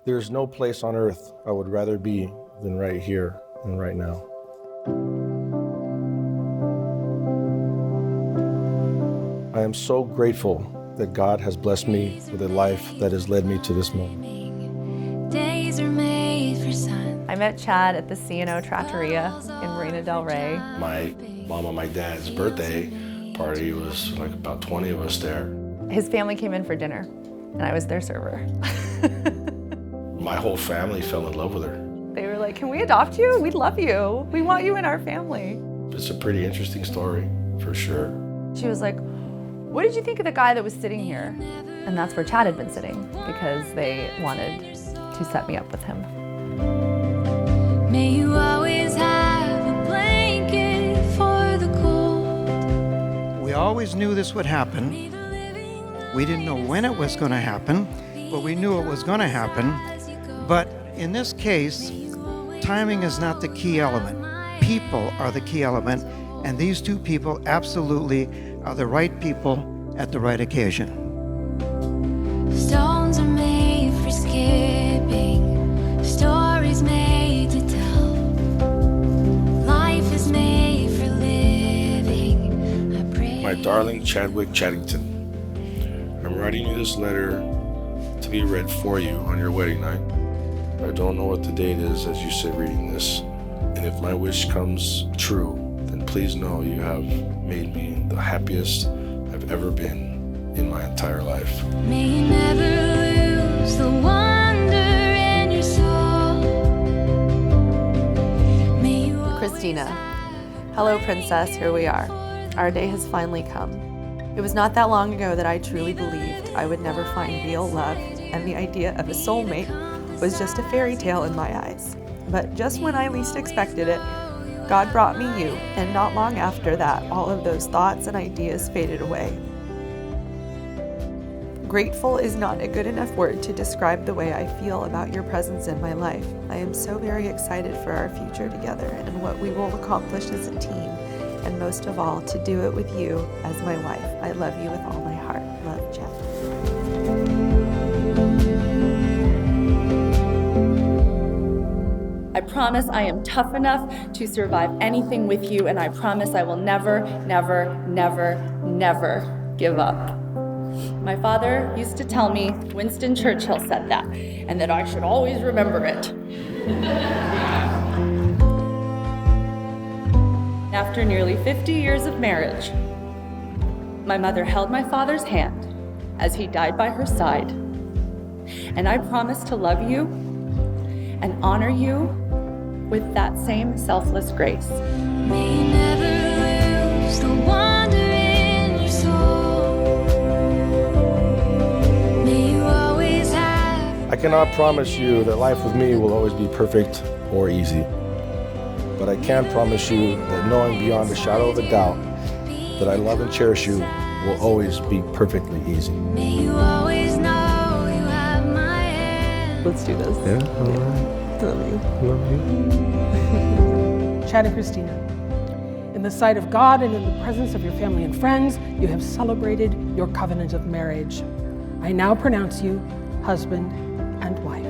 There's no place on earth I would rather be than right here and right now. I am so grateful that God has blessed me with a life that has led me to this moment. Days are made for sun. I met Chad at the C&O Trattoria in Marina del Rey. My mom and my dad's birthday party was like about 20 of us there. His family came in for dinner, and I was their server. My whole family fell in love with her. They were like, "Can we adopt you? We'd love you. We want you in our family." It's a pretty interesting story, for sure. She was like, "What did you think of the guy that was sitting here?" And that's where Chad had been sitting, because they wanted to set me up with him. May you always have a blanket for the cold. We always knew this would happen. We didn't know when it was going to happen, but we knew it was going to happen. But in this case, timing is not the key element. People are the key element, and these two people absolutely are the right people at the right occasion. Stones are made for skipping, stories made to tell. Life is made for living. I pray. My darling Chadwick Chaddington, I'm writing you this letter to be read for you on your wedding night. I don't know what the date is as you sit reading this, and if my wish comes true, then please know you have made me the happiest I've ever been in my entire life. May you never lose the wonder in your soul. May you Christina, hello princess, here we are. Our day has finally come. It was not that long ago that I truly believed I would never find real love, and the idea of a soulmate was just a fairy tale in my eyes. But just when I least expected it, God brought me you, and not long after that, all of those thoughts and ideas faded away. Grateful is not a good enough word to describe the way I feel about your presence in my life. I am so very excited for our future together and what we will accomplish as a team, and most of all, to do it with you as my wife. I love you with all my heart. Love, Chad. I promise I am tough enough to survive anything with you, and I promise I will never, never, never, never give up. My father used to tell me Winston Churchill said that, and that I should always remember it. After nearly 50 years of marriage, my mother held my father's hand as he died by her side, and I promise to love you and honor you with that same selfless grace. may you never lose the wonder in your soul. May you always have. I cannot promise you that life with me will always be perfect or easy. But I can promise you that knowing beyond a shadow of a doubt that I love and cherish you will always be perfectly easy. May you always know you have my hand. Let's do this. Yeah, all right. Love you. Love you. Chad and Christina, in the sight of God and in the presence of your family and friends, you have celebrated your covenant of marriage. I now pronounce you husband and wife.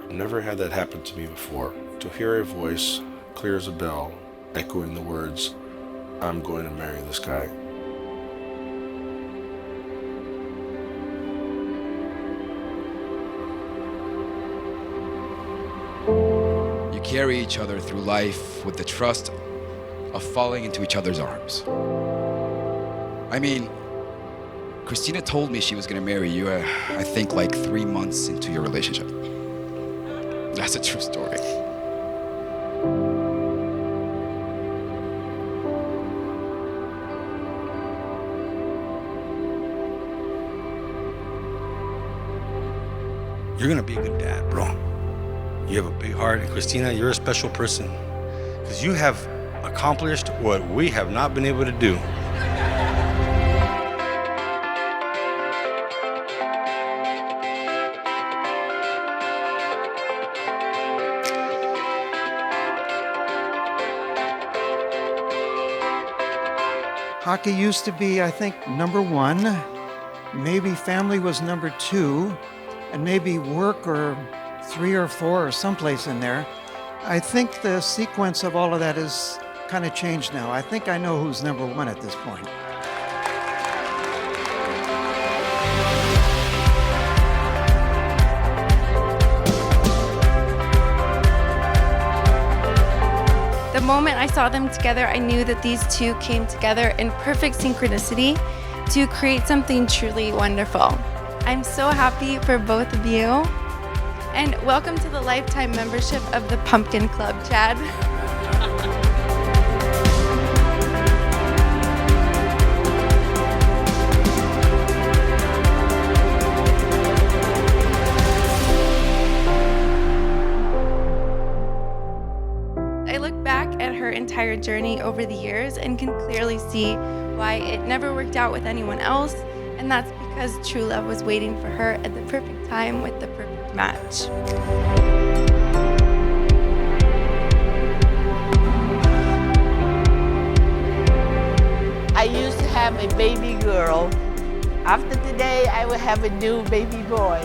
I've never had that happen to me before. To hear a voice clear as a bell, echoing the words, "I'm going to marry this guy." You carry each other through life with the trust of falling into each other's arms. I mean, Christina told me she was gonna marry you, I think like 3 months into your relationship. That's a true story. You're gonna be a good dad, bro. You have a big heart, and Christina, you're a special person. because you have accomplished what we have not been able to do. Hockey used to be, I think, number one. Maybe family was number two, and maybe work or 3 or 4 or someplace in there. I think the sequence of all of that is kind of changed now. I think I know who's number one at this point. The moment I saw them together, I knew that these two came together in perfect synchronicity to create something truly wonderful. I'm so happy for both of you. And welcome to the lifetime membership of the Pumpkin Club, Chad. I look back at her entire journey over the years and can clearly see why it never worked out with anyone else, and that's because true love was waiting for her at the perfect time with the perfect match. I used to have a baby girl. After today, I will have a new baby boy.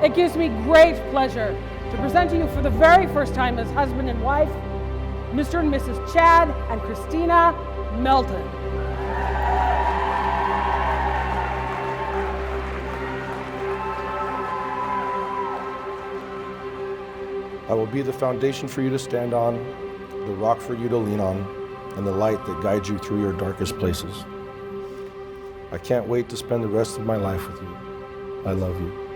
It gives me great pleasure to present to you for the very first time as husband and wife, Mr. and Mrs. Chad and Christina Melton. I will be the foundation for you to stand on, the rock for you to lean on, and the light that guides you through your darkest places. I can't wait to spend the rest of my life with you. I love you.